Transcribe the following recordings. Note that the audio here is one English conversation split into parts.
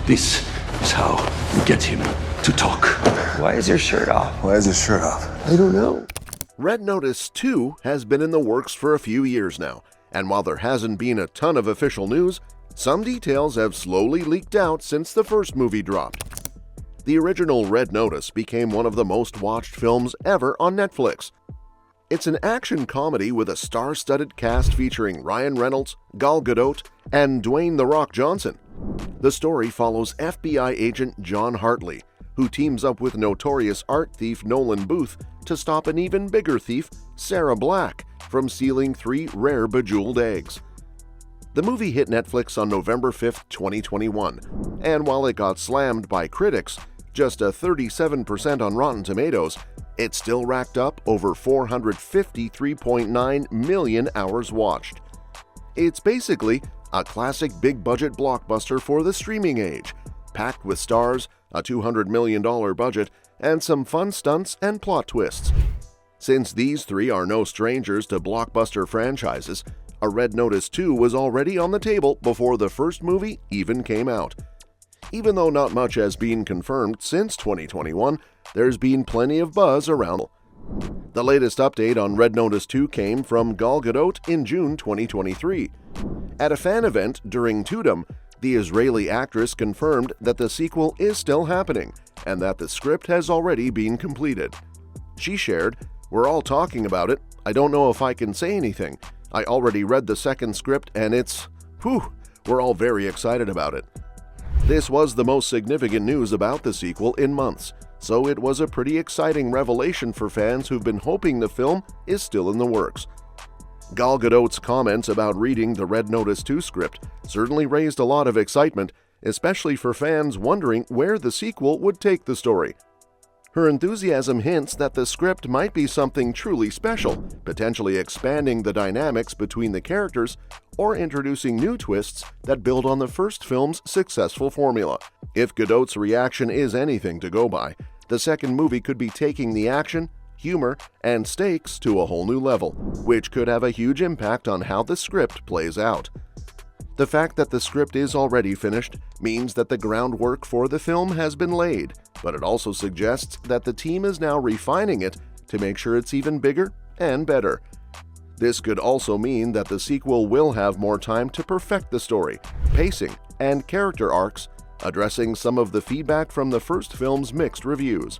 This is how we get him to talk. Why is your shirt off? Why is his shirt off? I don't know. Red Notice 2 has been in the works for a few years now, and while there hasn't been a ton of official news, some details have slowly leaked out since the first movie dropped. The original Red Notice became one of the most watched films ever on Netflix. It's an action comedy with a star-studded cast featuring Ryan Reynolds, Gal Gadot, and Dwayne "The Rock" Johnson. The story follows FBI agent John Hartley, who teams up with notorious art thief Nolan Booth to stop an even bigger thief, Sarah Black, from stealing 3 rare bejeweled eggs. The movie hit Netflix on November 5, 2021, and while it got slammed by critics, just a 37% on Rotten Tomatoes, it still racked up over 453.9 million hours watched. It's basically a classic big-budget blockbuster for the streaming age, packed with stars, a $200 million budget, and some fun stunts and plot twists. Since these 3 are no strangers to blockbuster franchises, a Red Notice 2 was already on the table before the first movie even came out. Even though not much has been confirmed since 2021, there's been plenty of buzz around. The latest update on Red Notice 2 came from Gal Gadot in June 2023. At a fan event during Tudum, the Israeli actress confirmed that the sequel is still happening and that the script has already been completed. She shared, "We're all talking about it. I don't know if I can say anything. I already read the second script and we're all very excited about it." This was the most significant news about the sequel in months, so it was a pretty exciting revelation for fans who've been hoping the film is still in the works. Gal Gadot's comments about reading the Red Notice 2 script certainly raised a lot of excitement, especially for fans wondering where the sequel would take the story. Her enthusiasm hints that the script might be something truly special, potentially expanding the dynamics between the characters or introducing new twists that build on the first film's successful formula. If Gadot's reaction is anything to go by, the second movie could be taking the action, humor, and stakes to a whole new level, which could have a huge impact on how the script plays out. The fact that the script is already finished means that the groundwork for the film has been laid, but it also suggests that the team is now refining it to make sure it's even bigger and better. This could also mean that the sequel will have more time to perfect the story, pacing, and character arcs, addressing some of the feedback from the first film's mixed reviews.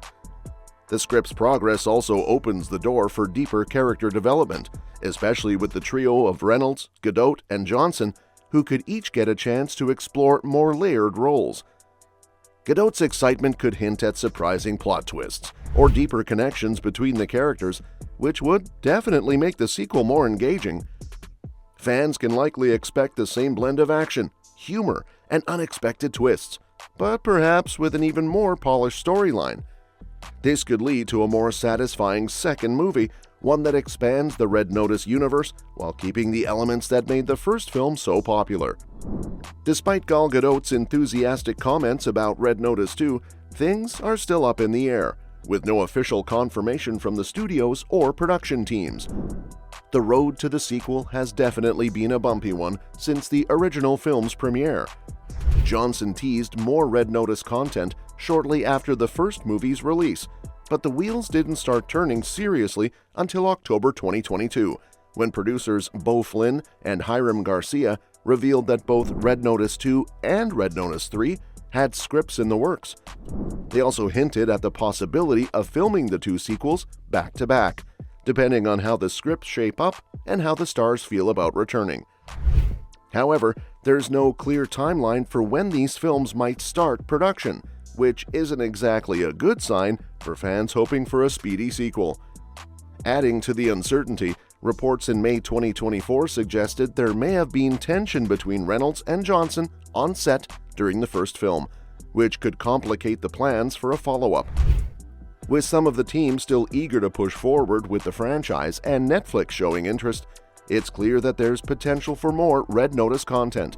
The script's progress also opens the door for deeper character development, especially with the trio of Reynolds, Gadot, and Johnson, who could each get a chance to explore more layered roles. Gadot's excitement could hint at surprising plot twists or deeper connections between the characters, which would definitely make the sequel more engaging. Fans can likely expect the same blend of action, humor, and unexpected twists, but perhaps with an even more polished storyline. This could lead to a more satisfying second movie, one that expands the Red Notice universe while keeping the elements that made the first film so popular. Despite Gal Gadot's enthusiastic comments about Red Notice 2, things are still up in the air, with no official confirmation from the studios or production teams. The road to the sequel has definitely been a bumpy one since the original film's premiere. Johnson teased more Red Notice content shortly after the first movie's release, but the wheels didn't start turning seriously until October 2022, when producers Beau Flynn and Hiram Garcia revealed that both Red Notice 2 and Red Notice 3 had scripts in the works. They also hinted at the possibility of filming the 2 sequels back-to-back, depending on how the scripts shape up and how the stars feel about returning. However, there's no clear timeline for when these films might start production, which isn't exactly a good sign for fans hoping for a speedy sequel. Adding to the uncertainty, reports in May 2024 suggested there may have been tension between Reynolds and Johnson on set during the first film, which could complicate the plans for a follow-up. With some of the team still eager to push forward with the franchise and Netflix showing interest, it's clear that there's potential for more Red Notice content.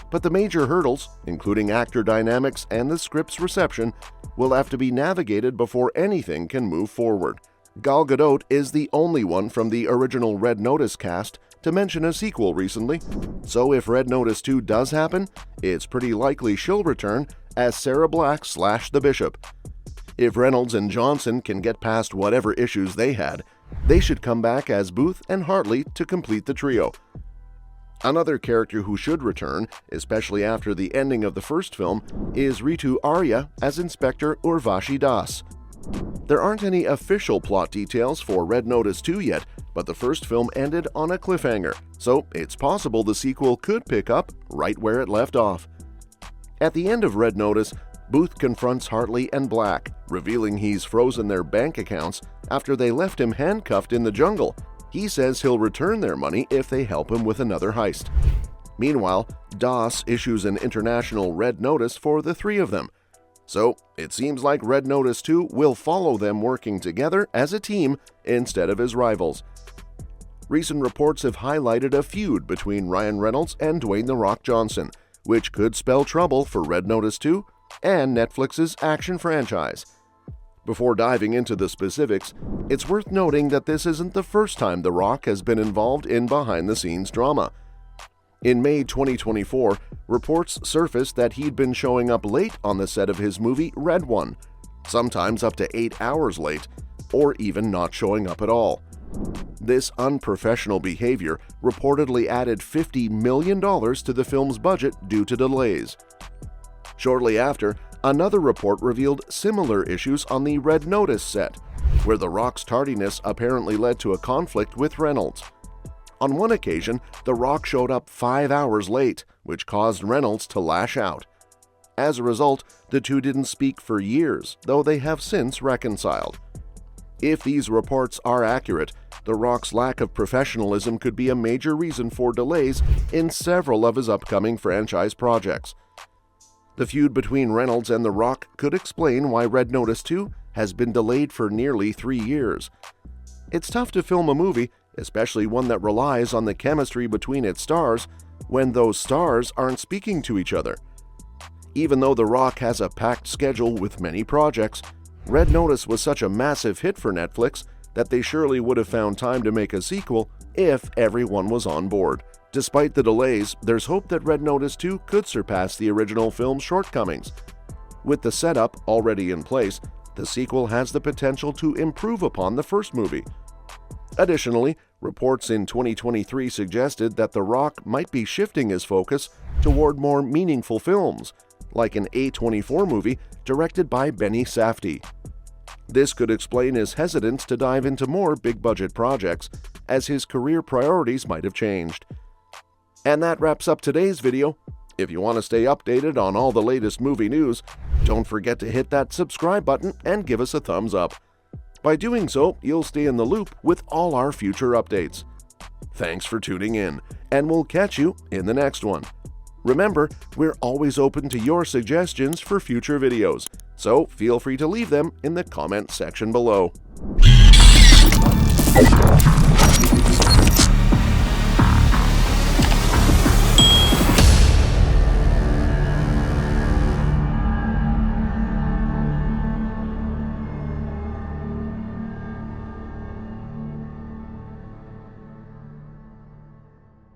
But the major hurdles, including actor dynamics and the script's reception, will have to be navigated before anything can move forward. Gal Gadot is the only one from the original Red Notice cast to mention a sequel recently, so if Red Notice 2 does happen, it's pretty likely she'll return as Sarah Black slashed the Bishop. If Reynolds and Johnson can get past whatever issues they had, they should come back as Booth and Hartley to complete the trio. Another character who should return, especially after the ending of the first film, is Ritu Arya as Inspector Urvashi Das. There aren't any official plot details for Red Notice 2 yet, but the first film ended on a cliffhanger, so it's possible the sequel could pick up right where it left off. At the end of Red Notice, Booth confronts Hartley and Black, revealing he's frozen their bank accounts after they left him handcuffed in the jungle. He says he'll return their money if they help him with another heist. Meanwhile, Das issues an international Red Notice for the three of them. So, it seems like Red Notice 2 will follow them working together as a team instead of as rivals. Recent reports have highlighted a feud between Ryan Reynolds and Dwayne "The Rock" Johnson, which could spell trouble for Red Notice 2 and Netflix's action franchise. Before diving into the specifics, it's worth noting that this isn't the first time The Rock has been involved in behind-the-scenes drama. In May 2024, reports surfaced that he'd been showing up late on the set of his movie Red One, sometimes up to 8 hours late, or even not showing up at all. This unprofessional behavior reportedly added $50 million to the film's budget due to delays. Shortly after, another report revealed similar issues on the Red Notice set, where The Rock's tardiness apparently led to a conflict with Reynolds. On one occasion, The Rock showed up 5 hours late, which caused Reynolds to lash out. As a result, the two didn't speak for years, though they have since reconciled. If these reports are accurate, The Rock's lack of professionalism could be a major reason for delays in several of his upcoming franchise projects. The feud between Reynolds and The Rock could explain why Red Notice 2 has been delayed for nearly 3 years. It's tough to film a movie, especially one that relies on the chemistry between its stars, when those stars aren't speaking to each other. Even though The Rock has a packed schedule with many projects, Red Notice was such a massive hit for Netflix that they surely would have found time to make a sequel if everyone was on board. Despite the delays, there's hope that Red Notice 2 could surpass the original film's shortcomings. With the setup already in place, the sequel has the potential to improve upon the first movie. Additionally, reports in 2023 suggested that The Rock might be shifting his focus toward more meaningful films, like an A24 movie directed by Benny Safdie. This could explain his hesitance to dive into more big-budget projects, as his career priorities might have changed. And that wraps up today's video. If you want to stay updated on all the latest movie news, don't forget to hit that subscribe button and give us a thumbs up. By doing so, you'll stay in the loop with all our future updates. Thanks for tuning in, and we'll catch you in the next one. Remember, we're always open to your suggestions for future videos, so feel free to leave them in the comment section below.